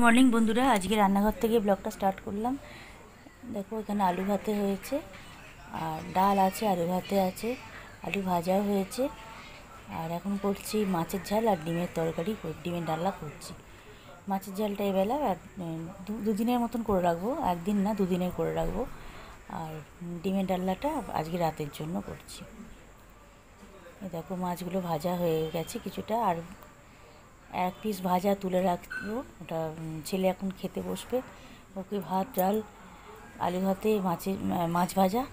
Morning বন্ধুরা, আজকে রান্নাঘর থেকে ব্লগটা স্টার্ট করলাম। দেখো এখানে আলু ভাতে হয়েছে, আর ডাল আছে, আলু ভাতে আছে, আলু ভাজাও হয়েছে। আর এখন করছি মাছের ঝাল আর ডিমের তরকারি, ডিমের ডালনা করছি। মাছের ঝালটা এবেলা আর দুদিনের মতন করে রাখবো, একদিন না দুদিনের করে রাখবো। আর ডিমের ডালনাটা আজকে রাতের জন্য করছি। দেখো মাছগুলো ভাজা হয়ে গেছে কিছুটা, আর এক পিস ভাজা তুলে রাখবো। ওটা ছেলে এখন খেতে বসবে, ওকে ভাত ডাল আলু ভাতে মাছ ভাজা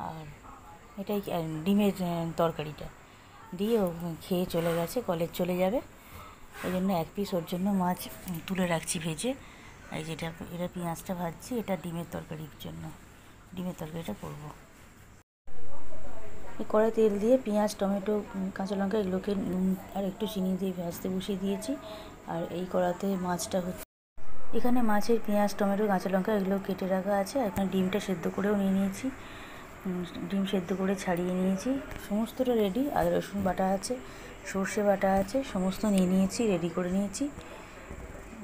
আর এটাই ডিমের তরকারিটা দিয়ে ও খেয়ে চলে গেছে, কলেজ চলে যাবে। ওই জন্য এক পিস ওর জন্য মাছ তুলে রাখছি ভেজে। এই যেটা এটা পেঁয়াজটা ভাজছি, এটা ডিমের তরকারির জন্য, ডিমের তরকারিটা করবো। কড়াই তেল দিয়ে পেঁয়াজ, টমেটো, কাঁচা লঙ্কা এগুলোকে নুন আর একটু চিনি দিয়ে ভাজতে বসিয়ে দিয়েছি। আর এই কড়াতে মাছটা হচ্ছে, এখানে মাছের পেঁয়াজ, টমেটো, কাঁচা লঙ্কা এগুলো কেটে রাখা আছে। এখানে ডিমটা সেদ্ধ করেও নিয়ে নিয়েছি, ডিম সেদ্ধ করে ছাড়িয়ে নিয়েছি, সমস্তটা রেডি। আদা রসুন বাটা আছে, সর্ষে বাটা আছে, সমস্ত নিয়ে নিয়েছি, রেডি করে নিয়েছি।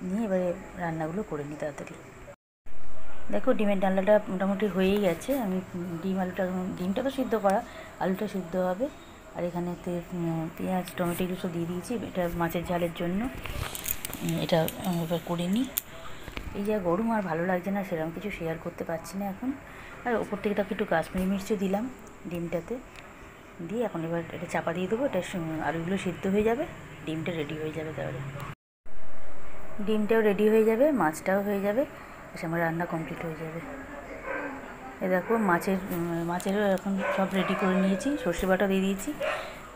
নিয়ে এবারে রান্নাগুলো করে নিই তাড়াতাড়ি। দেখো ডিমের ডালনাটা মোটামুটি হয়েই গেছে। আমি ডিমটা তো সিদ্ধ করা, আলুটা সিদ্ধ হবে। আর এখানেতে পেঁয়াজ, টমেটো এগুলো সব দিয়ে দিয়েছি, এটা মাছের ঝালের জন্য। এটা এবার করে নিই। এই যা গরম, আর ভালো লাগছে না, সেরকম কিছু শেয়ার করতে পারছি না এখন। আর ওপর থেকে তাকে একটু কাশ্মীরি মির্চও দিলাম ডিমটাতে দিয়ে। এখন এবার এটা চাপা দিয়ে দেবো, এটা আলুগুলো সিদ্ধ হয়ে যাবে, ডিমটা রেডি হয়ে যাবে। তাহলে ডিমটাও রেডি হয়ে যাবে, মাছটাও হয়ে যাবে, আমার রান্না কমপ্লিট হয়ে যাবে। এ দেখো মাছেরও এখন সব রেডি করে নিয়েছি, সর্ষে বাটা দিয়ে দিয়েছি,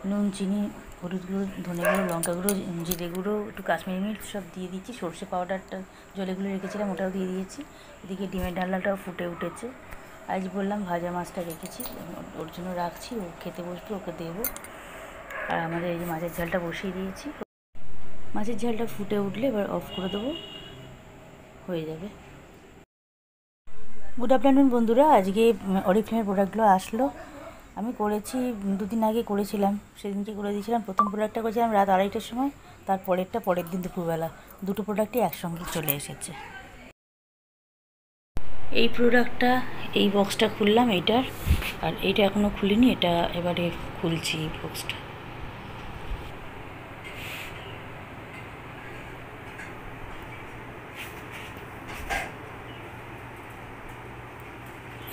নুন, চিনি, হলুদ গুঁড়ো, ধনে গুঁড়ো, লঙ্কা গুঁড়ো, জিরে গুঁড়ো, একটু কাশ্মীরি মির্চ সব দিয়ে দিয়েছি। সর্ষে পাউডারটা জলেগুলো রেখেছিলাম, ওটাও দিয়ে দিয়েছি। এদিকে ডিমের ডালনাটাও ফুটে উঠেছে। আজ বললাম ভাজা মাছটা রেখেছি, ওর জন্য রাখছি, ও খেতে বসবে, ওকে দেবো। আর আমাদের এই যে মাছের ঝালটা বসিয়ে দিয়েছি। মাছের ঝালটা ফুটে উঠলে এবার অফ করে দেবো, হয়ে যাবে। গুড আফটারনুন বন্ধুরা, আজকে অরিফ্লেমের প্রোডাক্টগুলো আসলো। আমি করেছি, দুদিন আগে করেছিলাম, সেদিনকে করে দিয়েছিলাম। প্রথম প্রোডাক্টটা করেছিলাম রাত 2:30টার সময়, তার পরেরটা পরের দিন দুপুরবেলা। দুটো প্রোডাক্টই একসঙ্গে চলে এসেছে। এই প্রোডাক্টটা, এই বক্সটা খুললাম এইটার, আর এইটা এখনও খুলিনি, এটা এবারে খুলছি এই বক্সটা।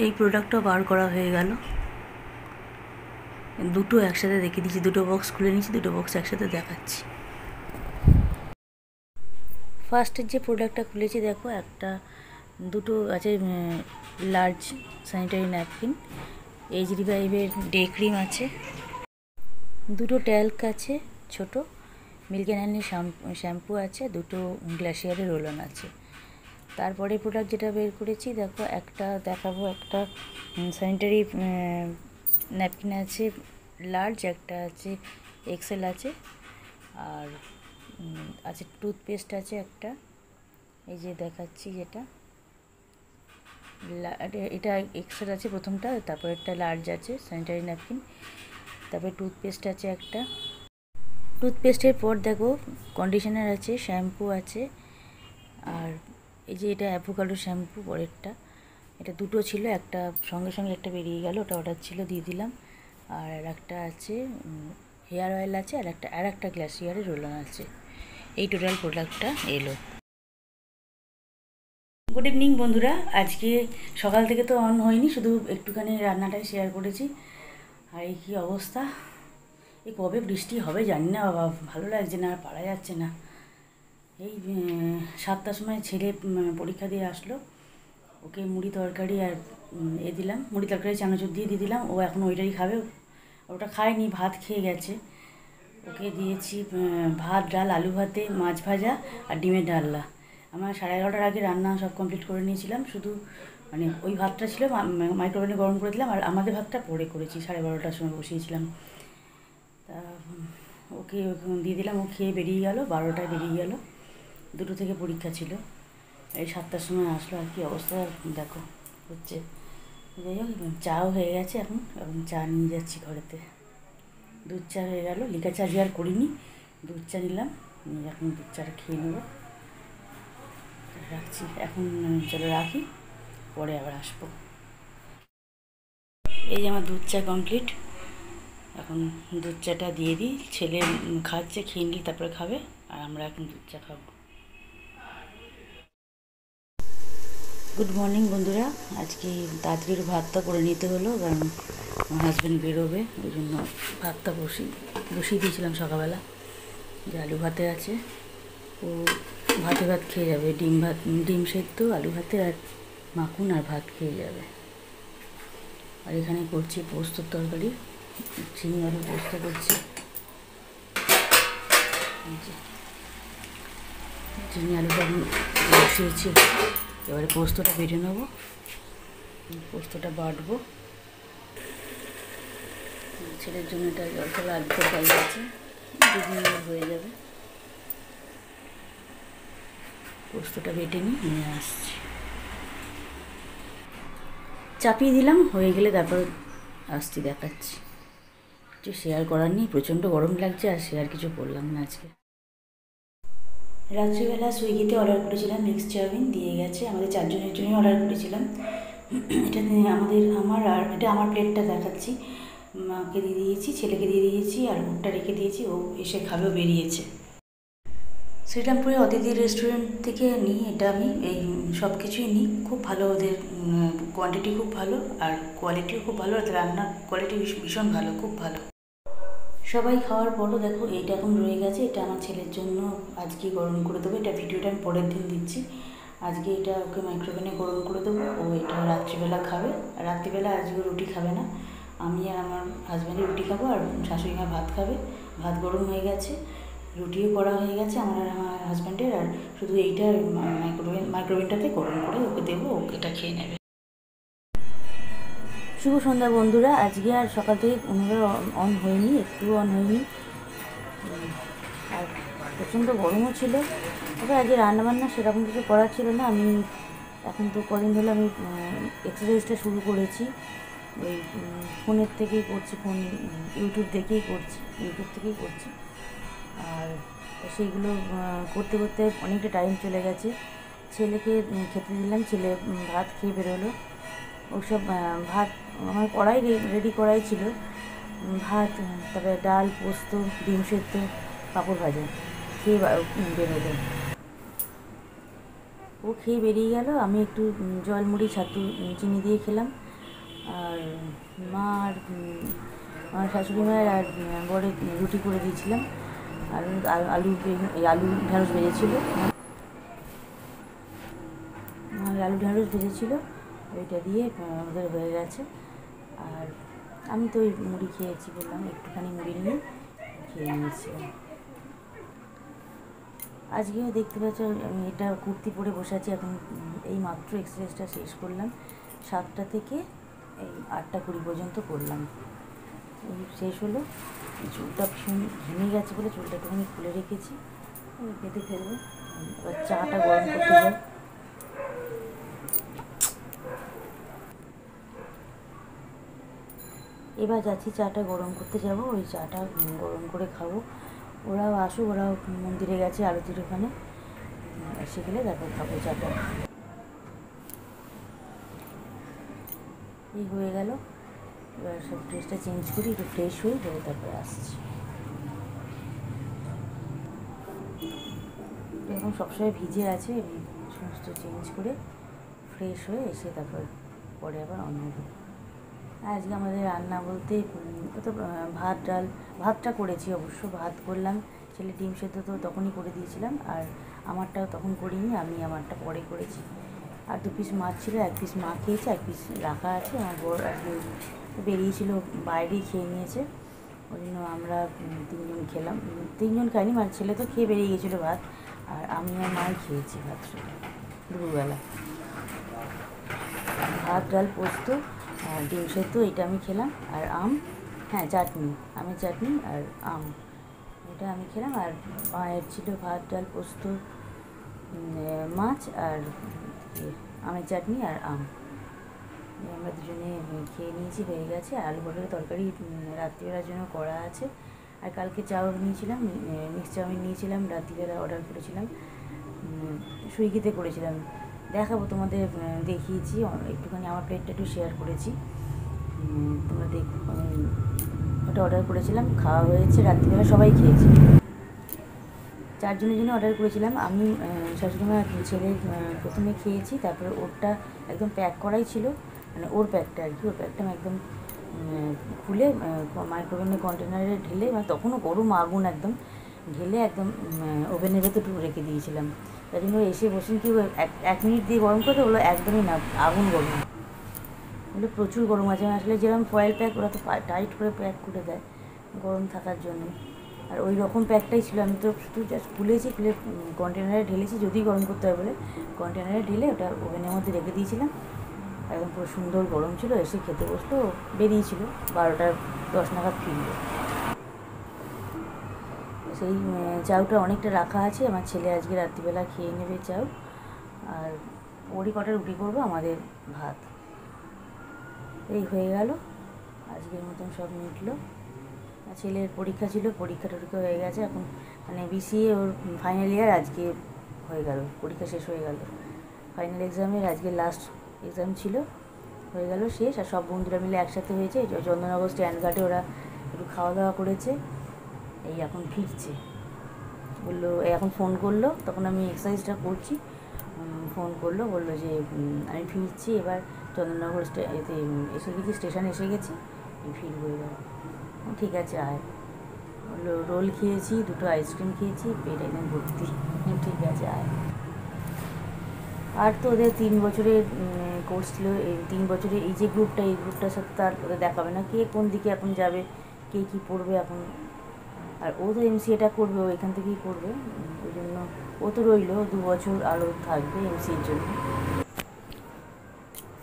এই প্রোডাক্টটা বার করা হয়ে গেল, দুটো একসাথে দেখে দিচ্ছি, দুটো বক্স খুলে নিচ্ছি, দুটো বক্স একসাথে দেখাচ্ছি। ফার্স্টের যে প্রোডাক্টটা খুলেছি দেখো, দুটো আছে লার্জ স্যানিটারি ন্যাপকিন, H-Revive-এর ডে ক্রিম আছে, দুটো ট্যাল্ক আছে ছোট, মিল্ক অ্যান্ড হানি শ্যাম্পু আছে, দুটো গ্লাসিয়ারের রোলন আছে। তারপরে প্রোডাক্ট যেটা বের করেছি দেখো, একটা দেখাবো, একটা স্যানিটারি ন্যাপকিন আছে লার্জ, একটা আছে এক্সেল আছে, আর আছে টুথপেস্ট আছে একটা, এই যে দেখাচ্ছি যেটা, এটা এক্সেল আছে প্রথমটা, তারপর একটা লার্জ আছে স্যানিটারি ন্যাপকিন, তারপরে টুথপেস্ট আছে একটা। টুথপেস্টের পর দেখো কন্ডিশনার আছে, শ্যাম্পু আছে, আর এই যে এটা অ্যাভোকাডো শ্যাম্পু পরেরটা। এটা দুটো ছিল, একটা সঙ্গে সঙ্গে একটা বেরিয়ে গেল, ওটা অর্ডার ছিল, দিয়ে দিলাম। আর একটা আছে হেয়ার অয়েল আছে, আর একটা গ্লাসিয়ারের রোলন আছে। এই টোটাল প্রোডাক্টটা এলো। গুড ইভিনিং বন্ধুরা, আজকে সকাল থেকে তো অন হয়নি, শুধু একটুখানি রান্নাটাই শেয়ার করেছি। আর এই কী অবস্থা, এই কবে বৃষ্টি হবে জানি না বাবা, ভালো লাগছে না, আর পারা যাচ্ছে না। এই 7টার সময় ছেলে পরীক্ষা দিয়ে আসলো, ওকে মুড়ি তরকারি আর দিলাম, মুড়ি তরকারি চানাচুর দিয়ে দিলাম, ও এখন ওইটাই খাবে। ওটা খায়নি, ভাত খেয়ে গেছে। ওকে দিয়েছি ভাত, ডাল, আলু ভাতে, মাছ ভাজা আর ডিমের ডালনা। আমার 11:30টার আগে রান্না সব কমপ্লিট করে নিয়েছিলাম, শুধু মানে ওই ভাতটা ছিল মাইক্রোওভেনে গরম করে দিলাম, আর আমাদের ভাতটা পরে করেছি, 12:30টার সময় বসিয়েছিলাম। তা ওকে দিয়ে দিলাম, ও খেয়ে বেরিয়ে গেল, 12টায় বেরিয়ে গেল, 2টো থেকে পরীক্ষা ছিল। এই 7টার সময় আসলো। আর কি অবস্থা দেখো হচ্ছে। যাই হোক, চাও হয়ে গেছে এখন চা নিয়ে যাচ্ছি ঘরেতে। দুধ চা হয়ে গেল, লিকার চা আর করিনি, দুধ চা নিলাম, এখন দুধ চাটা খেয়ে নেবো। রাখছি এখন, চলো রাখি, পরে আবার আসবো। এই যে আমার দুধ চা কমপ্লিট। এখন দুধ চাটা দিয়ে দিই, ছেলে খাচ্ছে, খেয়ে নিই তারপরে খাবে, আর আমরা এখন দুধ চা খাবো। গুড মর্নিং বন্ধুরা। আজকে তাড়াতাড়ি ভাতটা করে নিতে হলো, কারণ আমার হাজব্যান্ড বেরোবে, ওই জন্য ভাতটা বসিয়ে দিয়েছিলাম সকালবেলা। যে আলু ভাতে আছে, ও ভাতে ভাত খেয়ে যাবে, ডিম সেদ্ধ, আলু ভাতে আর মাখন আর ভাত খেয়ে যাবে। আর এখানে করছি পোস্তর তরকারি, ঝিঙে আলু পোস্ত করছি। ঝিঙে আলুটা আমি বসিয়েছি, এবারে পোস্তটা বেটে নেবো, পোস্তটা বাটবো। ছেলের জন্য এটা জলখাবার আলু তরকারি আছে, 2 মিনিট হয়ে যাবে। পোস্তটা বেটে নিয়ে আসছি, চাপিয়ে দিলাম, হয়ে গেলে তারপর আসছি, দেখাচ্ছি। কিছু শেয়ার করার নেই, প্রচণ্ড গরম লাগছে, আর শেয়ার কিছু করলাম না আজকে। রাত্রিবেলা সুইগিতে অর্ডার করেছিলাম মিক্স চাউমিন, দিয়ে গেছে। আমাদের 4 জনের জন্যই অর্ডার করেছিলাম। এটা এটা আমার প্লেটটা দেখাচ্ছি, মাকে দিয়ে দিয়েছি, ছেলেকে দিয়ে দিয়েছি, আর মুখটা রেখে দিয়েছি, ও এসে খাবেও, বেরিয়েছে। শ্রীরামপুরে অতিথি রেস্টুরেন্ট থেকে নিই এটা আমি, এই সব কিছুই নিই। খুব ভালো, ওদের কোয়ান্টিটি খুব ভালো, আর কোয়ালিটিও খুব ভালো, আর রান্নার কোয়ালিটি ভীষণ ভালো, খুব ভালো। সবাই খাওয়ার পরও দেখো এইটা এখন রয়ে গেছে, এটা আমার ছেলের জন্য আজকে গরম করে দেবো। এটা ভিডিওটা আমি পরের দিন দিচ্ছি। আজকে এটা ওকে মাইক্রোওভেনে গরম করে দেবো, ও এটা রাত্রিবেলা খাবে। আর রাত্রিবেলা আজকে রুটি খাবে না, আমি আর আমার হাজব্যান্ডের রুটি খাবো, আর শাশুড়ি মা ভাত খাবে। ভাত গরম হয়ে গেছে, রুটিও করা হয়ে গেছে আমার আর আমার হাজব্যান্ডের, আর শুধু এইটা মাইক্রোওভেনটাতে গরম করে ওকে দেবো, ওকে এটা খেয়ে নেবে। শুভ সন্ধ্যা বন্ধুরা। আজকে আর সকাল থেকে কোনোভাবে অন হয়নি, একটু অন হয়নি, আর প্রচণ্ড গরমও ছিল। তবে আজকে রান্নাবান্না সেরকম কিছু করার ছিল না। আমি এখন তো কদিন ধরে আমি এক্সারসাইজটা শুরু করেছি, ওই ফোনের থেকেই করছি, ইউটিউব থেকেই করছি। আর সেইগুলো করতে করতে অনেকটা টাইম চলে গেছে। ছেলেকে খেতে দিলাম, ছেলে ভাত খেয়ে বেরোলো। ওসব ভাত আমার রেডি করাই ছিল, ভাত, তারপরে ডাল, পোস্ত, ডিম সেদ্ধ, পাঁপড় ভাজা, খেয়ে বেরোলো। ও খেয়ে বেরিয়ে গেল, আমি একটু জল, মুড়ি, ছাতু, চিনি দিয়ে খেলাম। আর মা আর আমার শাশুড়ি মায়ের আর বড়ে রুটি করে দিয়েছিলাম, আর আলু ঢ্যাঁড়স ভেজেছিল, ওইটা দিয়ে আমাদের হয়ে গেছে। আর আমি তো ওই মুড়ি খেয়েছি, বললাম একটুখানি মুড়ি নিয়ে খেয়ে নিয়েছিলাম। আজকেও দেখতে পাচ্ছ আমি এটা কুর্তি পরে বসে আছি। এখন এই মাত্র এক্সারসাইজটা শেষ করলাম, 7টা থেকে এই 8টা 20 পর্যন্ত করলাম। এই শেষ হলো। চুলটা ভীষণ ঘেমে গেছে বলে চুলটা একটুখানি খুলে রেখেছি, বেঁধে ফেলবো। এবার চাটা গরম করতে যাই। এবার যাচ্ছি চাটা গরম করতে যাব, ওই চাটা গরম করে খাবো। ওরাও আসুক, ওরাও মন্দিরে গেছে আরতির ওখানে, এসে গেলে তারপর খাবো চাটা। এই হয়ে গেল, এবার সব ড্রেসটা চেঞ্জ করি, একটু ফ্রেশ হয়ে তারপরে আসছি। এখন সবসময় ভিজে আছে, সমস্ত চেঞ্জ করে ফ্রেশ হয়ে এসে তারপর পরে আবার অন্য। আজকে আমাদের রান্না বলতে তো ভাতটা করেছি, অবশ্য ভাত করলাম। ছেলে ডিম সেদ্ধ তো তখনই করে দিয়েছিলাম, আর আমারটা তখন করিনি, আমি আমারটা পরে করেছি। আর 2 পিস মাছ ছিল, 1 পিস মা খেয়েছে, 1 পিস রাখা আছে। আমার বর আজকে বেরিয়েছিল, বাইরেই খেয়ে নিয়েছে, ওই জন্য আমরা 3 জন খেলাম। 3 জন খাইনি, মানে ছেলে তো খেয়ে বেরিয়ে গেছিলো ভাত, আর আমি আর মাই খেয়েছি ভাত দুপুরবেলা। ভাত, ডাল, পোস্ত, আর ডিম সেদ্ধ, এটা আমি খেলাম। আর চাটনি, আমের চাটনি আর আম, এটা আমি খেলাম। আর মায়ের ছিল ভাত, ডাল, পোস্ত, মাছ, আর আমের চাটনি আর আম। আমরা দুজনে খেয়ে নিয়েছি, হয়ে গেছে। আলু পটলের তরকারি রাত্রিবেলার জন্য করা আছে। আর কালকে মিক্স চাউমিন নিয়েছিলাম, রাত্রিবেলা অর্ডার করেছিলাম। সুইগিতে করেছিলাম, দেখাবো তোমাদের, দেখিয়েছি একটুখানি, আমার প্লেটটা একটু শেয়ার করেছি, তোমরা ওটা অর্ডার করেছিলাম, খাওয়া হয়েছে, রাত্রিবেলা সবাই খেয়েছি। 4 জনের জন্য অর্ডার করেছিলাম। আমি, শাশুড়িমা, ছেলে প্রথমে খেয়েছি, তারপরে ওরটা একদম প্যাক করাই ছিল, মানে ওর প্যাকটা আর কি, ওর প্যাকটা আমি একদম খুলে মাইক্রোওভেনের কন্টেনারে ঢেলে, মানে তখনও গরম আগুন একদম, ঢেলে একদম ওভেনের ভেতর রেখে দিয়েছিলাম। তাই জন্য এসে বসেন কি 1 মিনিট দিয়ে গরম করে, ওগুলো একদমই না, আগুন গরম, ওগুলো প্রচুর গরম আছে। আসলে যেরকম ফয়েল প্যাক, ওরা তো টাইট করে প্যাক করে দেয় গরম থাকার জন্য, আর ওই রকম প্যাকটাই ছিল। আমি তো শুধু জাস্ট খুলে কন্টেনারে ঢেলেছি, যদি গরম করতে হয় বলে কন্টেনারে ঢেলে ওটা ওভেনের মধ্যে রেখে দিয়েছিলাম। একদম পুরো সুন্দর গরম ছিল। এসে খেতে বসলো, বেরিয়েছিল 12:10 নাগাদ ফিরল। সেই চাউটা অনেকটা রাখা আছে, আমার ছেলে আজকে রাত্রিবেলা খেয়ে নেবে চাউ, আর ওরই কটা রুটি করবো, আমাদের ভাত। এই হয়ে গেল, আজকের মতন সব মিটলো। ছেলের পরীক্ষা ছিল, পরীক্ষা টরীক্ষা হয়ে গেছে, এখন মানে BCA ওর ফাইনাল ইয়ার আজকে হয়ে গেল, পরীক্ষা শেষ হয়ে গেল। ফাইনাল এক্সামের আজকে লাস্ট এক্সাম ছিল, হয়ে গেল শেষ। আর সব বন্ধুরা মিলে একসাথে হয়েছে, চন্দননগর স্ট্যান্ড ঘাটে ওরা একটু খাওয়া দাওয়া করেছে, এই এখন ফিরছে। বললো, এখন ফোন করলো, তখন আমি এক্সারসাইজটা করছি, ফোন করলো, বললো যে আমি ফিরছি এবার, চন্দননগর এতে এসে গেছি, স্টেশনে এসে গেছি, আমি ফিরবো এবার। ঠিক আছে আয়। বললো রোল খেয়েছি, 2টো আইসক্রিম খেয়েছি, পেট একদম ভর্তি। ঠিক আছে আয়। আর তো ওদের 3 বছরের কোর্স ছিল, এই 3 বছরের এই যে গ্রুপটা, এই গ্রুপটার সাথে তো আর ওদের দেখাবে না, কে কোন দিকে এখন যাবে, কে কী পড়বে এখন। আর ও তো MCAটা করবে, ও এখান থেকেই করবে, ওই জন্য ও তো রইলো 2 বছর আরও থাকবে MCAর জন্য।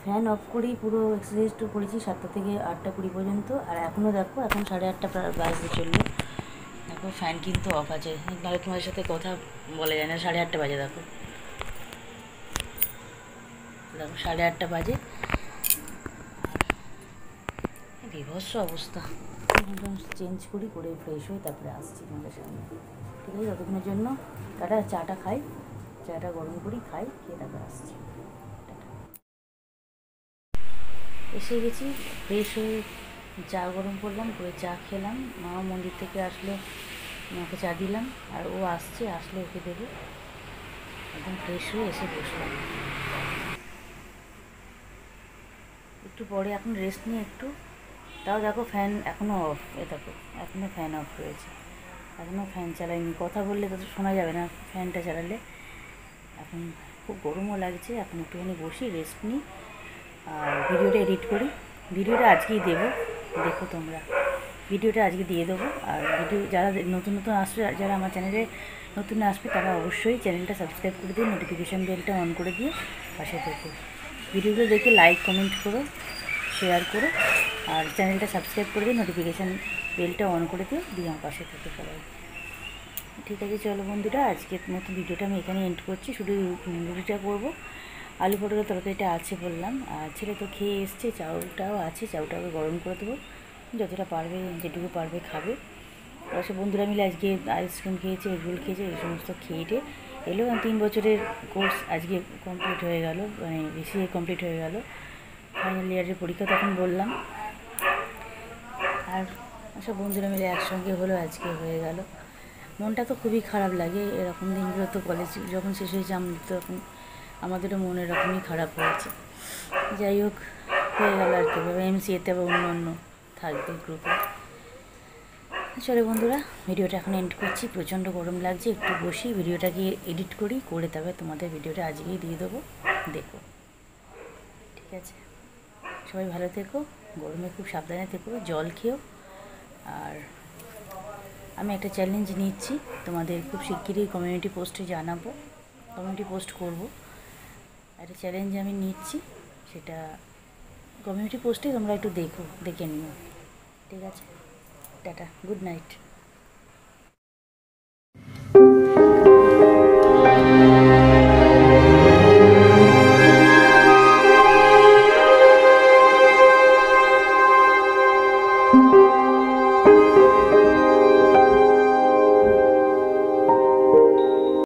ফ্যান অফ করেই পুরো এক্সারসাইজটা করেছি 7টা থেকে 8টা 20 পর্যন্ত। আর এখনও দেখো, এখন 8:30 বাজতে চললো, দেখো ফ্যান কিন্তু অফ আছে, নাহলে তোমাদের সাথে কথা বলা যায় না। 8:30 বাজে, দেখো 8:30 বাজে, বিভৎস অবস্থা। চেঞ্জ করে ফ্রেশ হয়ে তারপরে আসছি তোমাদের সামনে। ঠিক আছে, ততক্ষণের জন্য টাটা। চাটা খাই, চাটা গরম করি, খাই, খেয়ে তারপরে আসছি। এসে গেছি, ফ্রেশ হয়ে চা গরম করলাম, করে চা খেলাম। মা মন্দির থেকে আসলো, মাকে চা দিলাম, আর ও আসলে ওকে দেবো। একদম ফ্রেশ হয়ে এসে বসলাম, একটু পরে এখন রেস্ট নিয়ে একটু, তাও দেখো ফ্যান এখনও অফ, দেখো এখনও ফ্যান অফ রয়েছে, এখনও ফ্যান চালাইনি। কথা বললে তো শোনা যাবে না ফ্যানটা চালালে। এখন খুব গরমও লাগছে, এখন একটুখানি বসি, রেস্ট নিই, আর ভিডিওটা এডিট করি। ভিডিওটা আজকেই দেবো, দেখো তোমরা, ভিডিওটা আজকে দিয়ে দেবো। আর যারা নতুন আসবে, যারা আমার চ্যানেলে নতুন আসবে, তারা অবশ্যই চ্যানেলটা সাবস্ক্রাইব করে দিয়ে নোটিফিকেশান বেলটা অন করে দিয়ে পাশে থেকো। ভিডিওটা দেখে লাইক কমেন্ট করো, শেয়ার করো, আর চ্যানেলটা সাবস্ক্রাইব করে দিয়ে নোটিফিকেশান বেলটা অন করে দিও, দিয়ে আমার পাশে থেকে সবাই। ঠিক আছে, চলো বন্ধুরা, আজকের মতো ভিডিওটা আমি এখানে এন্ড করছি। শুধু রুটিটা করবো, আলু পটলের তরকারিটা আছে বললাম, আর ছেলে তো খেয়ে এসছে, চাউটাও আছে, চাউটাকে গরম করে দেবো, যতটা পারবে, যেটুকু পারবে খাবে। আর সব বন্ধুরা মিলে আজকে আইসক্রিম খেয়েছে, রোল খেয়েছে, এই সমস্ত খেয়ে এলো। 3 বছরের কোর্স আজকে কমপ্লিট হয়ে গেল, মানে BCA কমপ্লিট হয়ে গেল, ফাইনাল ইয়ারের পরীক্ষা তখন বললাম। আর সব বন্ধুরা মিলে একসঙ্গে হলো, আজকে হয়ে গেল। মনটা তো খুবই খারাপ লাগে, এরকম দিনগুলো তো কলেজ যখন শেষ হয়েছে আমাদেরও মন এরকমই খারাপ হয়েছে। যাই হোক, হয়ে গেল আর কি, MCAতে আবার অন্য থাকবে গ্রুপে। চলো বন্ধুরা, ভিডিওটা এখন এন্ড করছি, প্রচণ্ড গরম লাগছে, একটু বসি, ভিডিওটাকে এডিট করে তবে তোমাদের ভিডিওটা আজকেই দিয়ে দেবো, দেখো। ঠিক আছে, সবাই ভালো থেকো, গরমে খুব সাবধানে থেকো, জল খেও। আর আমি একটা চ্যালেঞ্জ নিচ্ছি, তোমাদের খুব শিগগিরই কমিউনিটি পোস্টে জানাবো, কমিউনিটি পোস্ট করবো, একটা চ্যালেঞ্জ আমি নিচ্ছি, সেটা কমিউনিটি পোস্টে তোমরা একটু দেখে নিও। ঠিক আছে, টাটা, গুড নাইট।